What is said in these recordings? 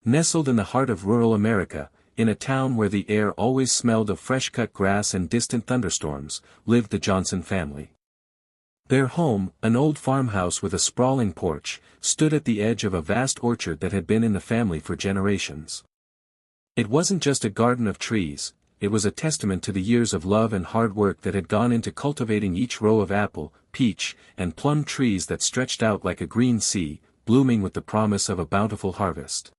Nestled in the heart of rural America, in a town where the air always smelled of fresh-cut grass and distant thunderstorms, lived the Johnson family. Their home, an old farmhouse with a sprawling porch, stood at the edge of a vast orchard that had been in the family for generations. It wasn't just a garden of trees, it was a testament to the years of love and hard work that had gone into cultivating each row of apple, peach, and plum trees that stretched out like a green sea, blooming with the promise of a bountiful harvest.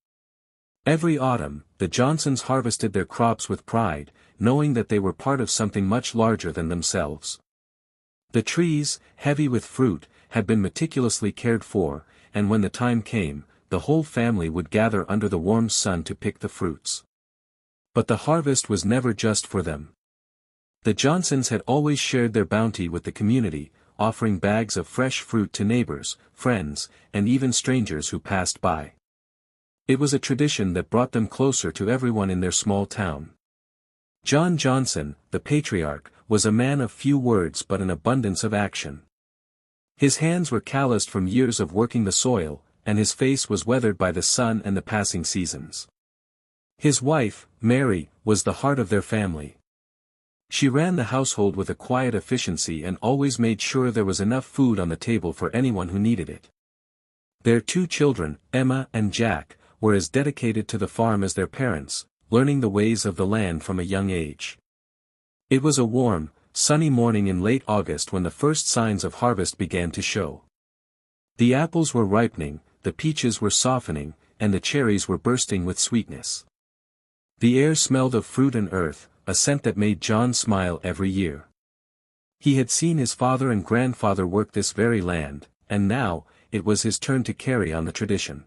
Every autumn, the Johnsons harvested their crops with pride, knowing that they were part of something much larger than themselves. The trees, heavy with fruit, had been meticulously cared for, and when the time came, the whole family would gather under the warm sun to pick the fruits. But the harvest was never just for them. The Johnsons had always shared their bounty with the community, offering bags of fresh fruit to neighbors, friends, and even strangers who passed by. It was a tradition that brought them closer to everyone in their small town. John Johnson, the patriarch, was a man of few words but an abundance of action. His hands were calloused from years of working the soil, and his face was weathered by the sun and the passing seasons. His wife, Mary, was the heart of their family. She ran the household with a quiet efficiency and always made sure there was enough food on the table for anyone who needed it. Their two children, Emma and Jack, were as dedicated to the farm as their parents, learning the ways of the land from a young age. It was a warm, sunny morning in late August when the first signs of harvest began to show. The apples were ripening, the peaches were softening, and the cherries were bursting with sweetness. The air smelled of fruit and earth, a scent that made John smile every year. He had seen his father and grandfather work this very land, and now, it was his turn to carry on the tradition.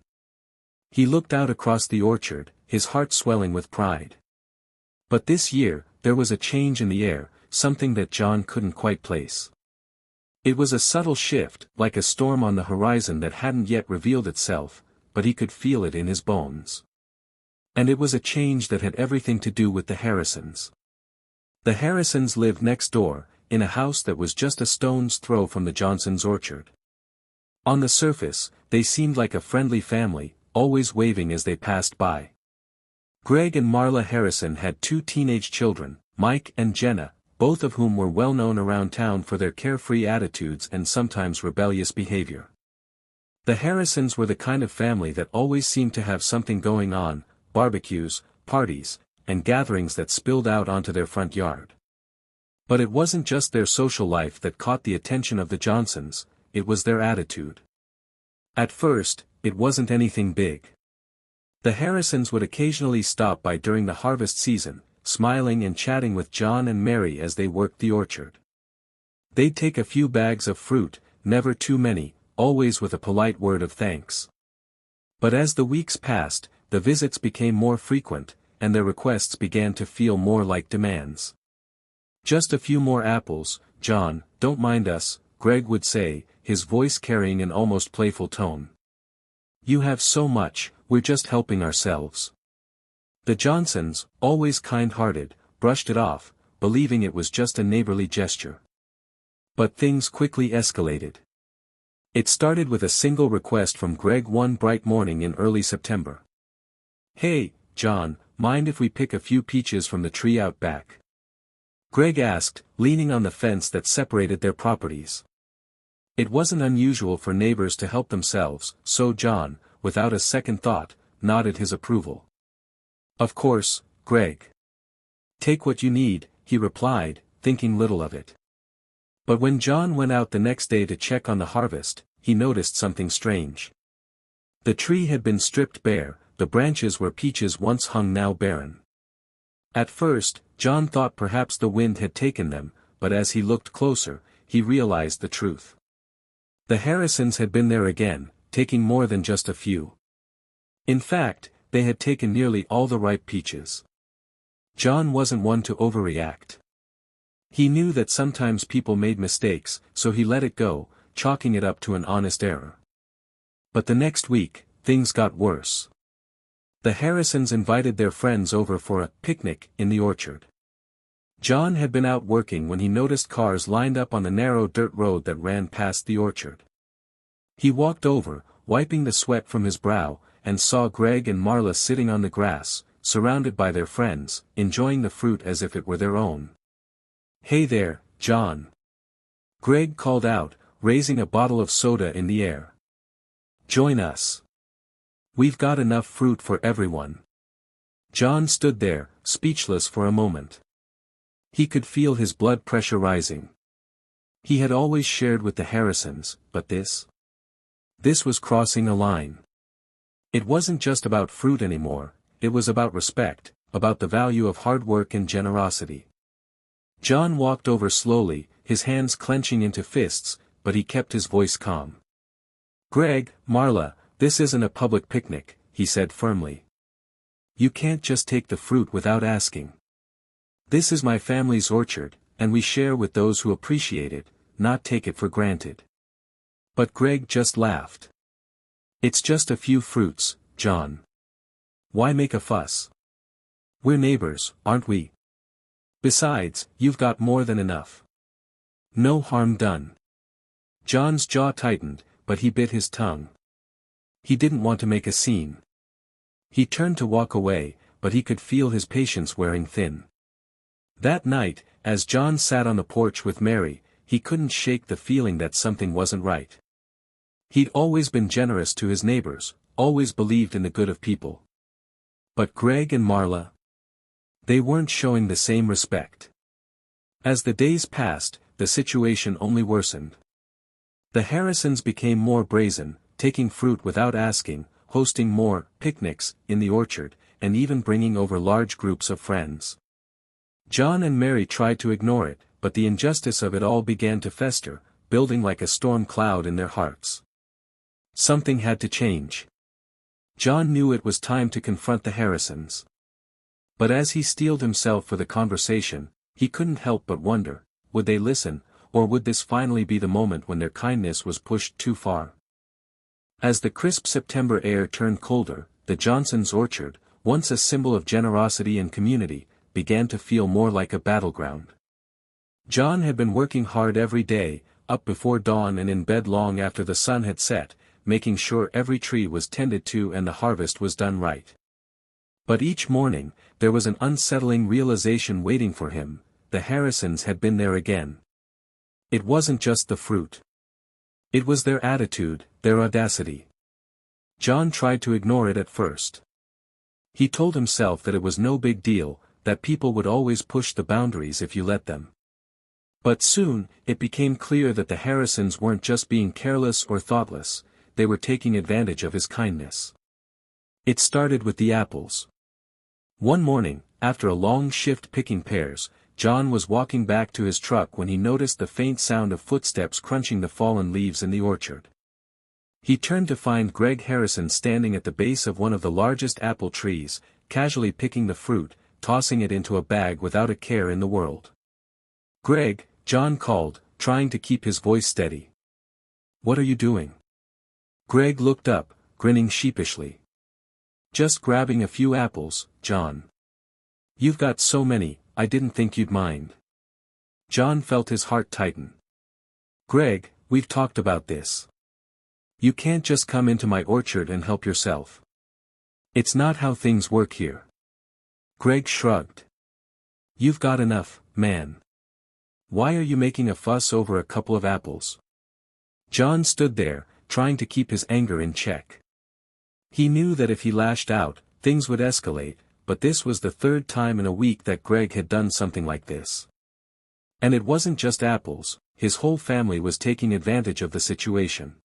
He looked out across the orchard, his heart swelling with pride. But this year, there was a change in the air, something that John couldn't quite place. It was a subtle shift, like a storm on the horizon that hadn't yet revealed itself, but he could feel it in his bones. And it was a change that had everything to do with the Harrisons. The Harrisons lived next door, in a house that was just a stone's throw from the Johnsons' orchard. On the surface, they seemed like a friendly family, always waving as they passed by. Greg and Marla Harrison had two teenage children, Mike and Jenna, both of whom were well known around town for their carefree attitudes and sometimes rebellious behavior. The Harrisons were the kind of family that always seemed to have something going on, barbecues, parties, and gatherings that spilled out onto their front yard. But it wasn't just their social life that caught the attention of the Johnsons, it was their attitude. At first, it wasn't anything big. The Harrisons would occasionally stop by during the harvest season, smiling and chatting with John and Mary as they worked the orchard. They'd take a few bags of fruit, never too many, always with a polite word of thanks. But as the weeks passed, the visits became more frequent, and their requests began to feel more like demands. "Just a few more apples, John, don't mind us," Greg would say, his voice carrying an almost playful tone. "You have so much, we're just helping ourselves." The Johnsons, always kind-hearted, brushed it off, believing it was just a neighborly gesture. But things quickly escalated. It started with a single request from Greg one bright morning in early September. "Hey, John, mind if we pick a few peaches from the tree out back?" Greg asked, leaning on the fence that separated their properties. It wasn't unusual for neighbors to help themselves, so John, without a second thought, nodded his approval. "Of course, Greg. Take what you need," he replied, thinking little of it. But when John went out the next day to check on the harvest, he noticed something strange. The tree had been stripped bare, the branches where peaches once hung now barren. At first, John thought perhaps the wind had taken them, but as he looked closer, he realized the truth. The Harrisons had been there again, taking more than just a few. In fact, they had taken nearly all the ripe peaches. John wasn't one to overreact. He knew that sometimes people made mistakes, so he let it go, chalking it up to an honest error. But the next week, things got worse. The Harrisons invited their friends over for a picnic in the orchard. John had been out working when he noticed cars lined up on the narrow dirt road that ran past the orchard. He walked over, wiping the sweat from his brow, and saw Greg and Marla sitting on the grass, surrounded by their friends, enjoying the fruit as if it were their own. "Hey there, John!" Greg called out, raising a bottle of soda in the air. "Join us. We've got enough fruit for everyone." John stood there, speechless for a moment. He could feel his blood pressure rising. He had always shared with the Harrisons, but this was crossing a line. It wasn't just about fruit anymore, it was about respect, about the value of hard work and generosity. John walked over slowly, his hands clenching into fists, but he kept his voice calm. "Greg, Marla, this isn't a public picnic," he said firmly. "You can't just take the fruit without asking. This is my family's orchard, and we share with those who appreciate it, not take it for granted." But Greg just laughed. "It's just a few fruits, John. Why make a fuss? We're neighbors, aren't we? Besides, you've got more than enough. No harm done." John's jaw tightened, but he bit his tongue. He didn't want to make a scene. He turned to walk away, but he could feel his patience wearing thin. That night, as John sat on the porch with Mary, he couldn't shake the feeling that something wasn't right. He'd always been generous to his neighbors, always believed in the good of people. But Greg and Marla? They weren't showing the same respect. As the days passed, the situation only worsened. The Harrisons became more brazen, taking fruit without asking, hosting more picnics in the orchard, and even bringing over large groups of friends. John and Mary tried to ignore it, but the injustice of it all began to fester, building like a storm cloud in their hearts. Something had to change. John knew it was time to confront the Harrisons. But as he steeled himself for the conversation, he couldn't help but wonder, would they listen, or would this finally be the moment when their kindness was pushed too far? As the crisp September air turned colder, the Johnsons' orchard, once a symbol of generosity and community, began to feel more like a battleground. John had been working hard every day, up before dawn and in bed long after the sun had set, making sure every tree was tended to and the harvest was done right. But each morning, there was an unsettling realization waiting for him: the Harrisons had been there again. It wasn't just the fruit. It was their attitude, their audacity. John tried to ignore it at first. He told himself that it was no big deal, that people would always push the boundaries if you let them. But soon, it became clear that the Harrisons weren't just being careless or thoughtless, they were taking advantage of his kindness. It started with the apples. One morning, after a long shift picking pears, John was walking back to his truck when he noticed the faint sound of footsteps crunching the fallen leaves in the orchard. He turned to find Greg Harrison standing at the base of one of the largest apple trees, casually picking the fruit, tossing it into a bag without a care in the world. "Greg," John called, trying to keep his voice steady. "What are you doing?" Greg looked up, grinning sheepishly. "Just grabbing a few apples, John. You've got so many, I didn't think you'd mind." John felt his heart tighten. "Greg, we've talked about this. You can't just come into my orchard and help yourself. It's not how things work here." Greg shrugged. "You've got enough, man. Why are you making a fuss over a couple of apples?" John stood there, trying to keep his anger in check. He knew that if he lashed out, things would escalate, but this was the third time in a week that Greg had done something like this. And it wasn't just apples, his whole family was taking advantage of the situation.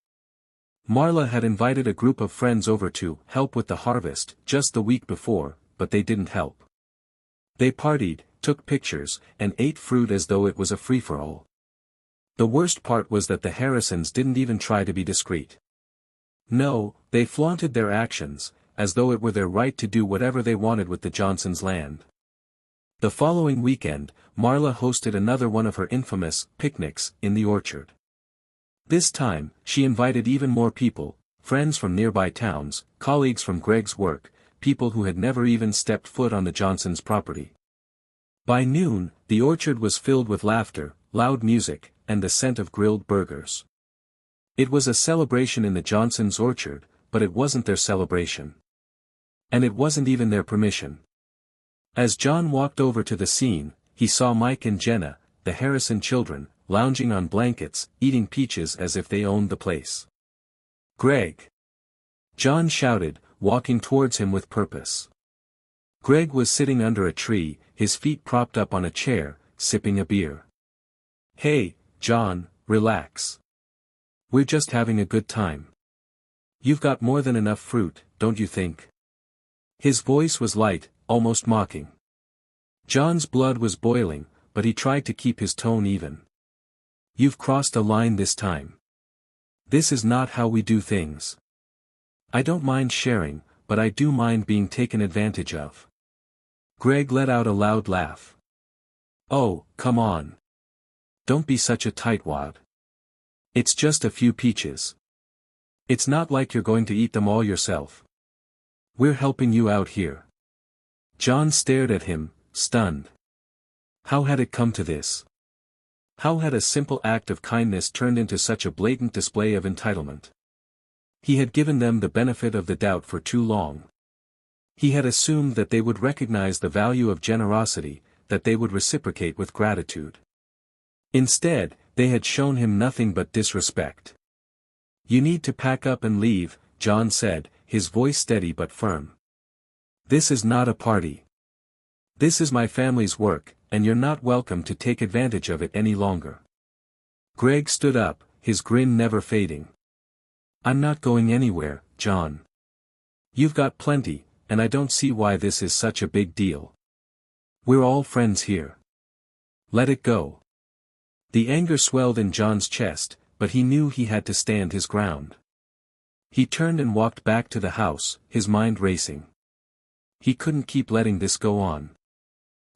Marla had invited a group of friends over to help with the harvest just the week before, but they didn't help. They partied, took pictures, and ate fruit as though it was a free-for-all. The worst part was that the Harrisons didn't even try to be discreet. No, they flaunted their actions, as though it were their right to do whatever they wanted with the Johnsons' land. The following weekend, Marla hosted another one of her infamous picnics in the orchard. This time, she invited even more people, friends from nearby towns, colleagues from Greg's work, people who had never even stepped foot on the Johnsons' property. By noon, the orchard was filled with laughter, loud music, and the scent of grilled burgers. It was a celebration in the Johnsons' orchard, but it wasn't their celebration. And it wasn't even their permission. As John walked over to the scene, he saw Mike and Jenna, the Harrison children, lounging on blankets, eating peaches as if they owned the place. "Greg!" John shouted, walking towards him with purpose. Greg was sitting under a tree, his feet propped up on a chair, sipping a beer. "Hey, John, relax. We're just having a good time. You've got more than enough fruit, don't you think?" His voice was light, almost mocking. John's blood was boiling, but he tried to keep his tone even. "You've crossed a line this time. This is not how we do things. I don't mind sharing, but I do mind being taken advantage of." Greg let out a loud laugh. "Oh, come on. Don't be such a tightwad. It's just a few peaches. It's not like you're going to eat them all yourself. We're helping you out here." John stared at him, stunned. How had it come to this? How had a simple act of kindness turned into such a blatant display of entitlement? He had given them the benefit of the doubt for too long. He had assumed that they would recognize the value of generosity, that they would reciprocate with gratitude. Instead, they had shown him nothing but disrespect. "You need to pack up and leave," John said, his voice steady but firm. "This is not a party. This is my family's work, and you're not welcome to take advantage of it any longer." Greg stood up, his grin never fading. "I'm not going anywhere, John. You've got plenty, and I don't see why this is such a big deal. We're all friends here. Let it go." The anger swelled in John's chest, but he knew he had to stand his ground. He turned and walked back to the house, his mind racing. He couldn't keep letting this go on.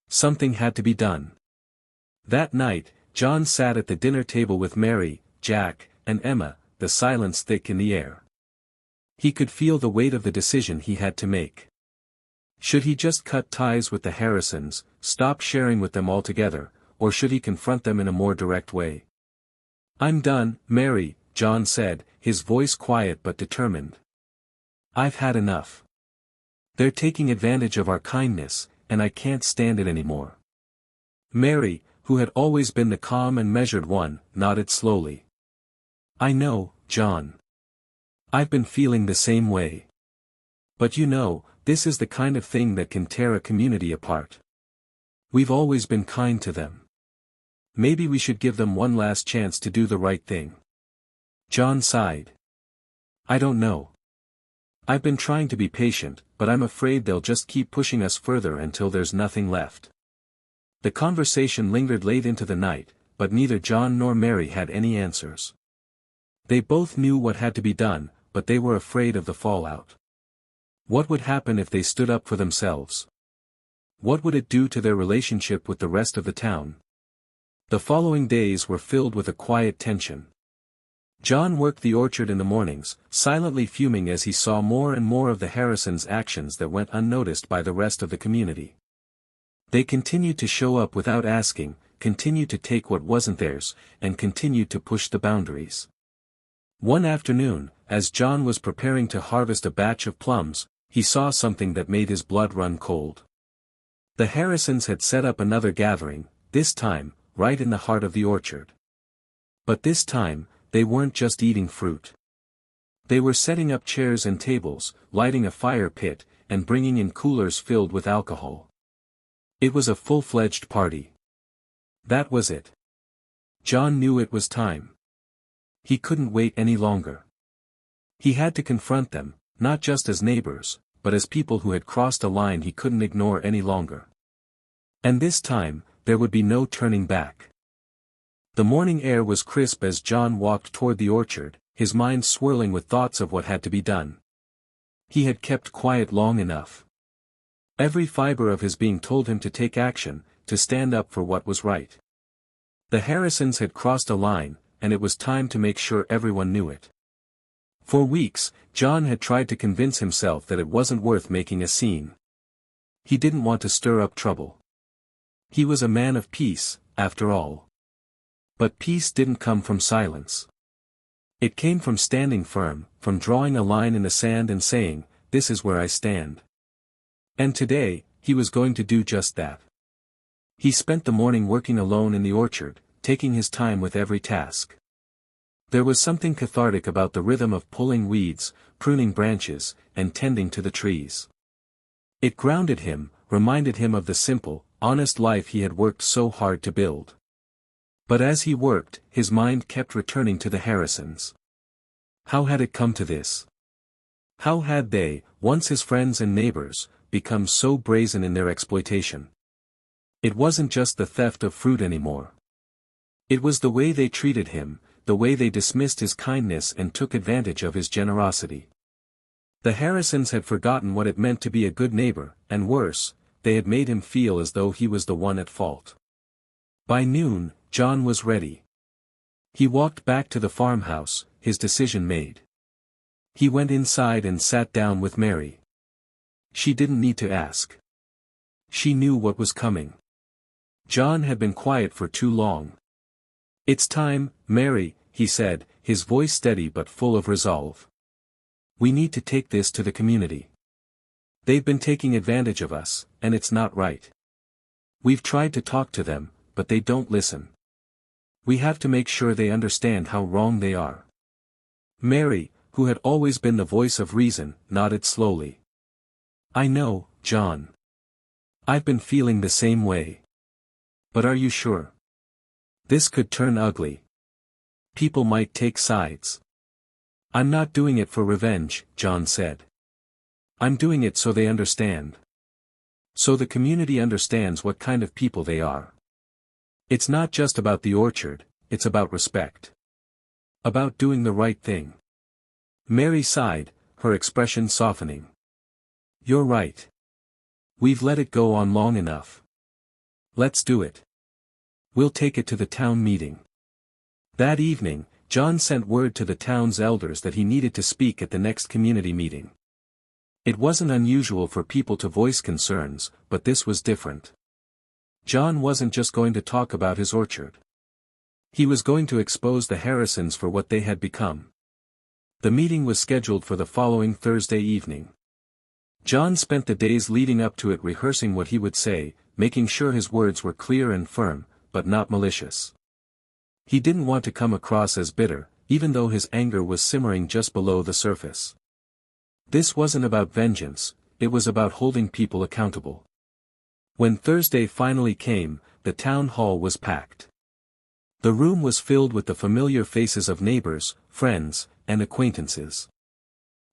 Something had to be done. That night, John sat at the dinner table with Mary, Jack, and Emma, the silence thick in the air. He could feel the weight of the decision he had to make. Should he just cut ties with the Harrisons, stop sharing with them altogether, or should he confront them in a more direct way? "I'm done, Mary," John said, his voice quiet but determined. "I've had enough. They're taking advantage of our kindness, and I can't stand it anymore." Mary, who had always been the calm and measured one, nodded slowly. "I know, John. I've been feeling the same way. But you know, this is the kind of thing that can tear a community apart. We've always been kind to them. Maybe we should give them one last chance to do the right thing." John sighed. "I don't know. I've been trying to be patient, but I'm afraid they'll just keep pushing us further until there's nothing left." The conversation lingered late into the night, but neither John nor Mary had any answers. They both knew what had to be done, but they were afraid of the fallout. What would happen if they stood up for themselves? What would it do to their relationship with the rest of the town? The following days were filled with a quiet tension. John worked the orchard in the mornings, silently fuming as he saw more and more of the Harrisons' actions that went unnoticed by the rest of the community. They continued to show up without asking, continued to take what wasn't theirs, and continued to push the boundaries. One afternoon, as John was preparing to harvest a batch of plums, he saw something that made his blood run cold. The Harrisons had set up another gathering, this time, right in the heart of the orchard. But this time, they weren't just eating fruit. They were setting up chairs and tables, lighting a fire pit, and bringing in coolers filled with alcohol. It was a full-fledged party. That was it. John knew it was time. He couldn't wait any longer. He had to confront them, not just as neighbors, but as people who had crossed a line he couldn't ignore any longer. And this time, there would be no turning back. The morning air was crisp as John walked toward the orchard, his mind swirling with thoughts of what had to be done. He had kept quiet long enough. Every fiber of his being told him to take action, to stand up for what was right. The Harrisons had crossed a line, and it was time to make sure everyone knew it. For weeks, John had tried to convince himself that it wasn't worth making a scene. He didn't want to stir up trouble. He was a man of peace, after all. But peace didn't come from silence. It came from standing firm, from drawing a line in the sand and saying, "This is where I stand." And today, he was going to do just that. He spent the morning working alone in the orchard, taking his time with every task. There was something cathartic about the rhythm of pulling weeds, pruning branches, and tending to the trees. It grounded him, reminded him of the simple, honest life he had worked so hard to build. But as he worked, his mind kept returning to the Harrisons. How had it come to this? How had they, once his friends and neighbors, become so brazen in their exploitation? It wasn't just the theft of fruit anymore. It was the way they treated him, the way they dismissed his kindness and took advantage of his generosity. The Harrisons had forgotten what it meant to be a good neighbor, and worse, they had made him feel as though he was the one at fault. By noon, John was ready. He walked back to the farmhouse, his decision made. He went inside and sat down with Mary. She didn't need to ask. She knew what was coming. John had been quiet for too long. "It's time, Mary," he said, his voice steady but full of resolve. "We need to take this to the community. They've been taking advantage of us, and it's not right. We've tried to talk to them, but they don't listen. We have to make sure they understand how wrong they are." Mary, who had always been the voice of reason, nodded slowly. "I know, John. I've been feeling the same way. But are you sure? This could turn ugly. People might take sides." "I'm not doing it for revenge," John said. "I'm doing it so they understand. So the community understands what kind of people they are. It's not just about the orchard, it's about respect. About doing the right thing." Mary sighed, her expression softening. "You're right. We've let it go on long enough. Let's do it. We'll take it to the town meeting." That evening, John sent word to the town's elders that he needed to speak at the next community meeting. It wasn't unusual for people to voice concerns, but this was different. John wasn't just going to talk about his orchard. He was going to expose the Harrisons for what they had become. The meeting was scheduled for the following Thursday evening. John spent the days leading up to it rehearsing what he would say, making sure his words were clear and firm, but not malicious. He didn't want to come across as bitter, even though his anger was simmering just below the surface. This wasn't about vengeance, it was about holding people accountable. When Thursday finally came, the town hall was packed. The room was filled with the familiar faces of neighbors, friends, and acquaintances.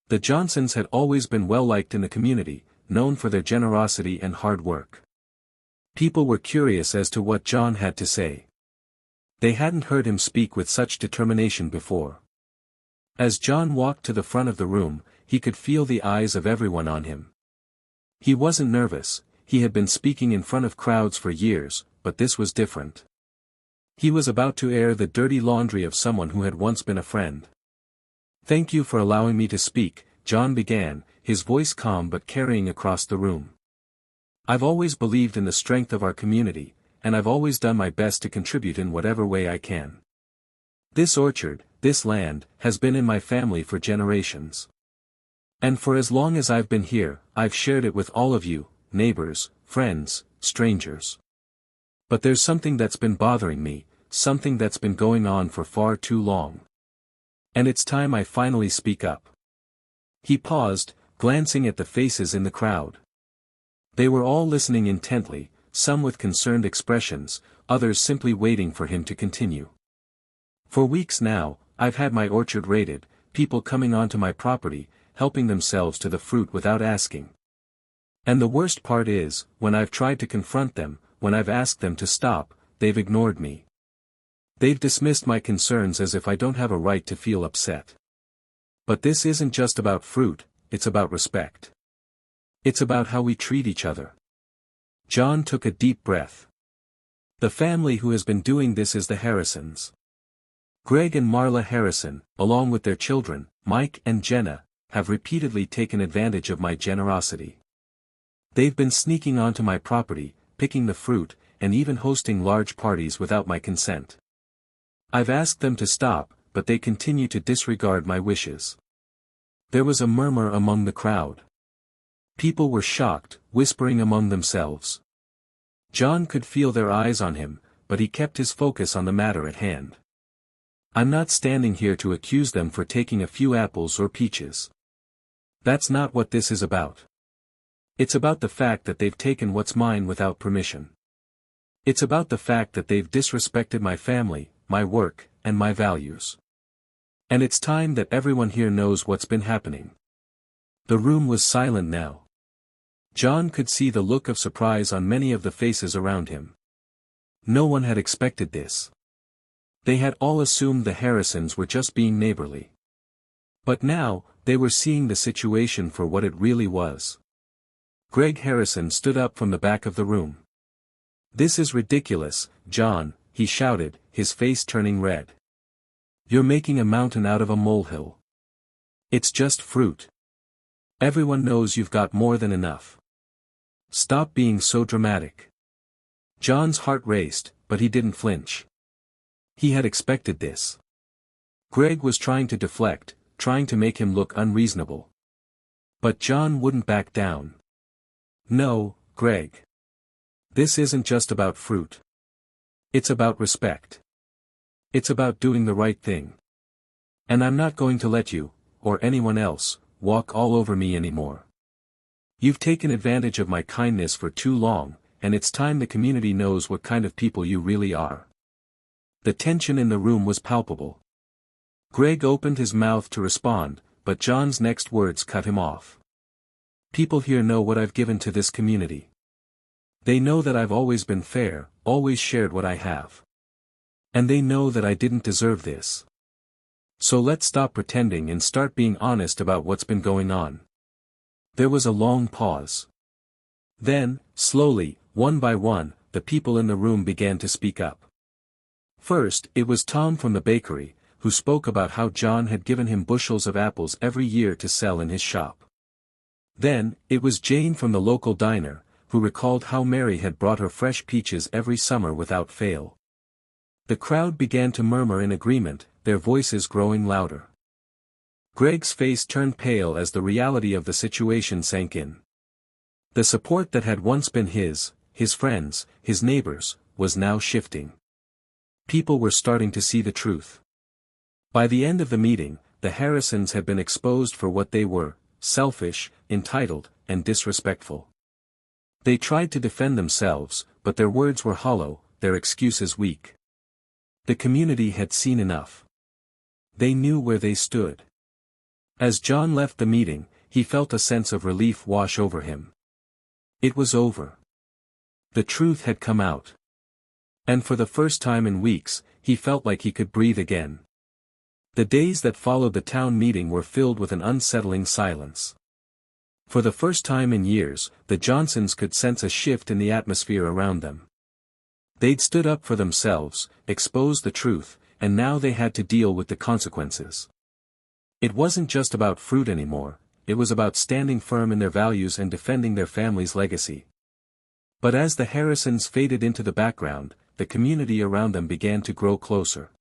The Johnsons had always been well liked in the community, known for their generosity and hard work. People were curious as to what John had to say. They hadn't heard him speak with such determination before. As John walked to the front of the room, he could feel the eyes of everyone on him. He wasn't nervous, he had been speaking in front of crowds for years, but this was different. He was about to air the dirty laundry of someone who had once been a friend. "Thank you for allowing me to speak," John began, his voice calm but carrying across the room. "I've always believed in the strength of our community, and I've always done my best to contribute in whatever way I can. This orchard, this land, has been in my family for generations. And for as long as I've been here, I've shared it with all of you, neighbors, friends, strangers. But there's something that's been bothering me, something that's been going on for far too long. And it's time I finally speak up." He paused, glancing at the faces in the crowd. They were all listening intently, some with concerned expressions, others simply waiting for him to continue. "For weeks now, I've had my orchard raided, people coming onto my property, helping themselves to the fruit without asking. And the worst part is, when I've tried to confront them, when I've asked them to stop, they've ignored me. They've dismissed my concerns as if I don't have a right to feel upset. But this isn't just about fruit, it's about respect. It's about how we treat each other." John took a deep breath. The family who has been doing this is the Harrisons. Greg and Marla Harrison, along with their children, Mike and Jenna, have repeatedly taken advantage of my generosity. They've been sneaking onto my property, picking the fruit, and even hosting large parties without my consent. I've asked them to stop, but they continue to disregard my wishes. There was a murmur among the crowd. People were shocked, whispering among themselves. John could feel their eyes on him, but he kept his focus on the matter at hand. I'm not standing here to accuse them for taking a few apples or peaches. That's not what this is about. It's about the fact that they've taken what's mine without permission. It's about the fact that they've disrespected my family, my work, and my values. And it's time that everyone here knows what's been happening. The room was silent now. John could see the look of surprise on many of the faces around him. No one had expected this. They had all assumed the Harrisons were just being neighborly. But now, they were seeing the situation for what it really was. Greg Harrison stood up from the back of the room. "This is ridiculous, John," he shouted, his face turning red. "You're making a mountain out of a molehill. It's just fruit. Everyone knows you've got more than enough. Stop being so dramatic." John's heart raced, but he didn't flinch. He had expected this. Greg was trying to deflect, trying to make him look unreasonable. But John wouldn't back down. "No, Greg. This isn't just about fruit. It's about respect. It's about doing the right thing. And I'm not going to let you, or anyone else, walk all over me anymore. You've taken advantage of my kindness for too long, and it's time the community knows what kind of people you really are." The tension in the room was palpable. Greg opened his mouth to respond, but John's next words cut him off. "People here know what I've given to this community. They know that I've always been fair, always shared what I have. And they know that I didn't deserve this. So let's stop pretending and start being honest about what's been going on." There was a long pause. Then, slowly, one by one, the people in the room began to speak up. First, it was Tom from the bakery, who spoke about how John had given him bushels of apples every year to sell in his shop. Then, it was Jane from the local diner, who recalled how Mary had brought her fresh peaches every summer without fail. The crowd began to murmur in agreement, their voices growing louder. Greg's face turned pale as the reality of the situation sank in. The support that had once been his friends, his neighbors, was now shifting. People were starting to see the truth. By the end of the meeting, the Harrisons had been exposed for what they were: selfish, entitled, and disrespectful. They tried to defend themselves, but their words were hollow, their excuses weak. The community had seen enough. They knew where they stood. As John left the meeting, he felt a sense of relief wash over him. It was over. The truth had come out. And for the first time in weeks, he felt like he could breathe again. The days that followed the town meeting were filled with an unsettling silence. For the first time in years, the Johnsons could sense a shift in the atmosphere around them. They'd stood up for themselves, exposed the truth, and now they had to deal with the consequences. It wasn't just about fruit anymore, it was about standing firm in their values and defending their family's legacy. But as the Harrisons faded into the background, the community around them began to grow closer.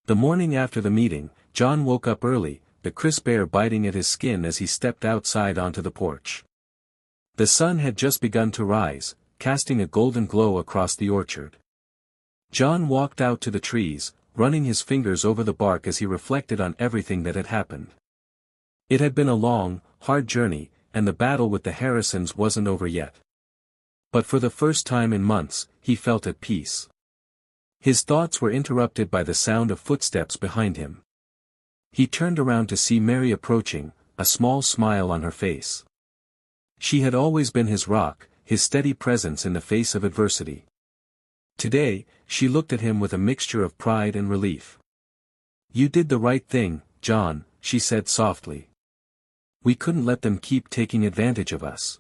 The morning after the meeting, John woke up early, the crisp air biting at his skin as he stepped outside onto the porch. The sun had just begun to rise, casting a golden glow across the orchard. John walked out to the trees, running his fingers over the bark as he reflected on everything that had happened. It had been a long, hard journey, and the battle with the Harrisons wasn't over yet. But for the first time in months, he felt at peace. His thoughts were interrupted by the sound of footsteps behind him. He turned around to see Mary approaching, a small smile on her face. She had always been his rock, his steady presence in the face of adversity. Today, she looked at him with a mixture of pride and relief. "You did the right thing, John," she said softly. "We couldn't let them keep taking advantage of us."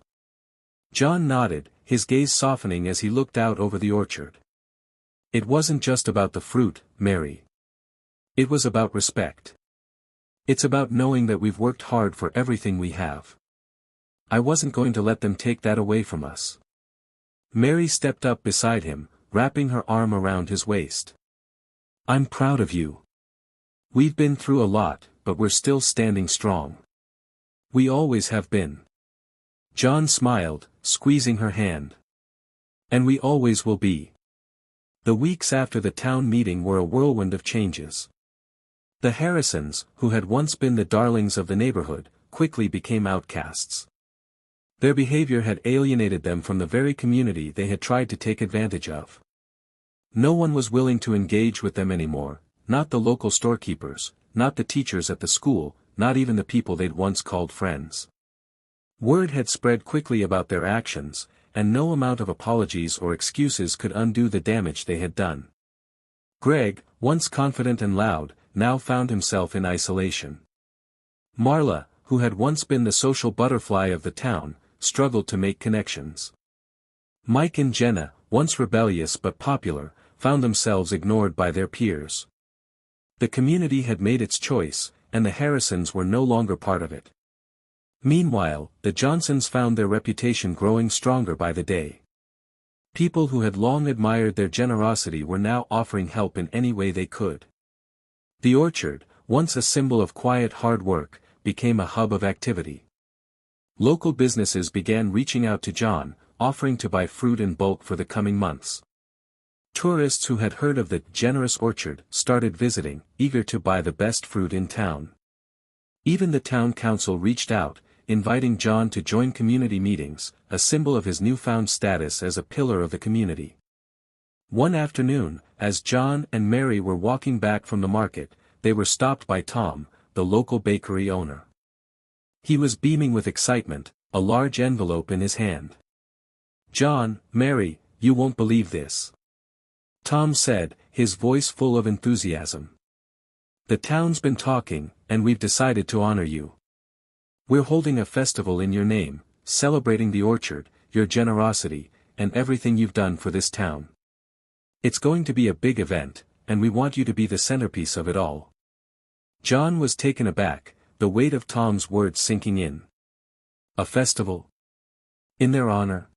John nodded, his gaze softening as he looked out over the orchard. "It wasn't just about the fruit, Mary. It was about respect. It's about knowing that we've worked hard for everything we have. I wasn't going to let them take that away from us." Mary stepped up beside him, wrapping her arm around his waist. "I'm proud of you. We've been through a lot, but we're still standing strong. We always have been. John smiled, squeezing her hand. And we always will be. The weeks after the town meeting were a whirlwind of changes. The Harrisons, who had once been the darlings of the neighborhood, quickly became outcasts. Their behavior had alienated them from the very community they had tried to take advantage of. No one was willing to engage with them anymore, not the local storekeepers, not the teachers at the school, not even the people they'd once called friends. Word had spread quickly about their actions, and no amount of apologies or excuses could undo the damage they had done. Greg, once confident and loud, now found himself in isolation. Marla, who had once been the social butterfly of the town, struggled to make connections. Mike and Jenna, once rebellious but popular, found themselves ignored by their peers. The community had made its choice, and the Harrisons were no longer part of it. Meanwhile, the Johnsons found their reputation growing stronger by the day. People who had long admired their generosity were now offering help in any way they could. The orchard, once a symbol of quiet hard work, became a hub of activity. Local businesses began reaching out to John, offering to buy fruit in bulk for the coming months. Tourists who had heard of the generous orchard started visiting, eager to buy the best fruit in town. Even the town council reached out, inviting John to join community meetings, a symbol of his newfound status as a pillar of the community. One afternoon, as John and Mary were walking back from the market, they were stopped by Tom, the local bakery owner. He was beaming with excitement, a large envelope in his hand. "John, Mary, you won't believe this," Tom said, his voice full of enthusiasm. "The town's been talking, and we've decided to honor you. We're holding a festival in your name, celebrating the orchard, your generosity, and everything you've done for this town. It's going to be a big event, and we want you to be the centerpiece of it all." John was taken aback, the weight of Tom's words sinking in. A festival? In their honor?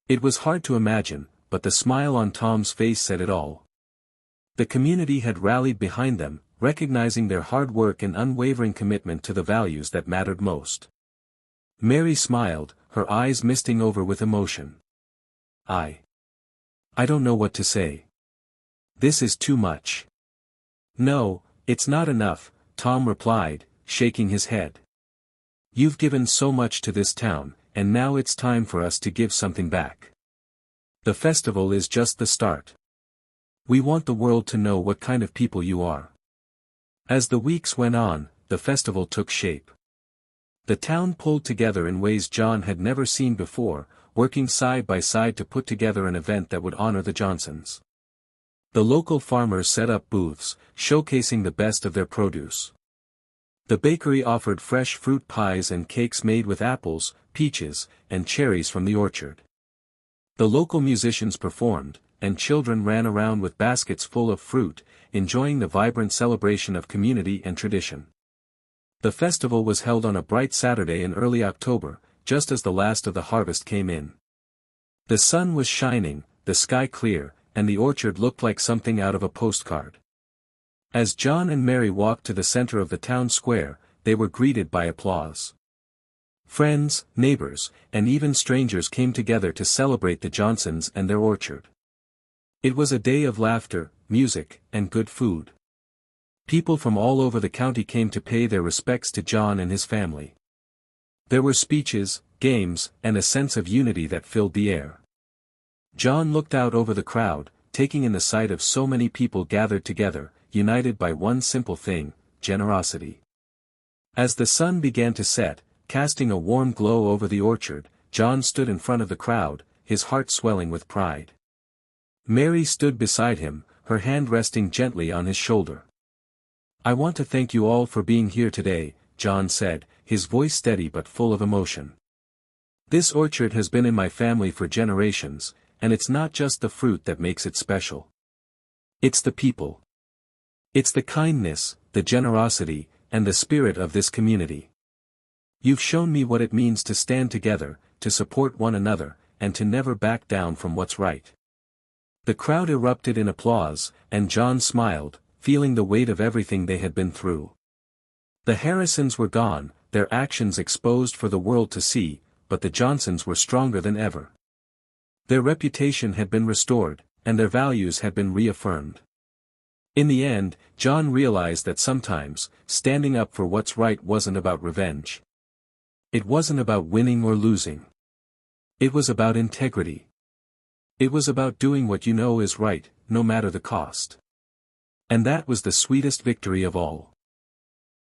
It was hard to imagine, but the smile on Tom's face said it all. The community had rallied behind them, recognizing their hard work and unwavering commitment to the values that mattered most. Mary smiled, her eyes misting over with emotion. I don't know what to say. This is too much." "No, it's not enough," Tom replied, shaking his head. "You've given so much to this town, and now it's time for us to give something back. The festival is just the start. We want the world to know what kind of people you are." As the weeks went on, the festival took shape. The town pulled together in ways John had never seen before, working side by side to put together an event that would honor the Johnsons. The local farmers set up booths, showcasing the best of their produce. The bakery offered fresh fruit pies and cakes made with apples, peaches, and cherries from the orchard. The local musicians performed, and children ran around with baskets full of fruit, enjoying the vibrant celebration of community and tradition. The festival was held on a bright Saturday in early October, just as the last of the harvest came in. The sun was shining, the sky clear, and the orchard looked like something out of a postcard. As John and Mary walked to the center of the town square, they were greeted by applause. Friends, neighbors, and even strangers came together to celebrate the Johnsons and their orchard. It was a day of laughter, music, and good food. People from all over the county came to pay their respects to John and his family. There were speeches, games, and a sense of unity that filled the air. John looked out over the crowd, taking in the sight of so many people gathered together, united by one simple thing: generosity. As the sun began to set, casting a warm glow over the orchard, John stood in front of the crowd, his heart swelling with pride. Mary stood beside him, her hand resting gently on his shoulder. "I want to thank you all for being here today," John said, his voice steady but full of emotion. "This orchard has been in my family for generations, and it's not just the fruit that makes it special. It's the people. It's the kindness, the generosity, and the spirit of this community. You've shown me what it means to stand together, to support one another, and to never back down from what's right." The crowd erupted in applause, and John smiled, feeling the weight of everything they had been through. The Harrisons were gone, their actions exposed for the world to see, but the Johnsons were stronger than ever. Their reputation had been restored, and their values had been reaffirmed. In the end, John realized that sometimes, standing up for what's right wasn't about revenge. It wasn't about winning or losing. It was about integrity. It was about doing what you know is right, no matter the cost. And that was the sweetest victory of all.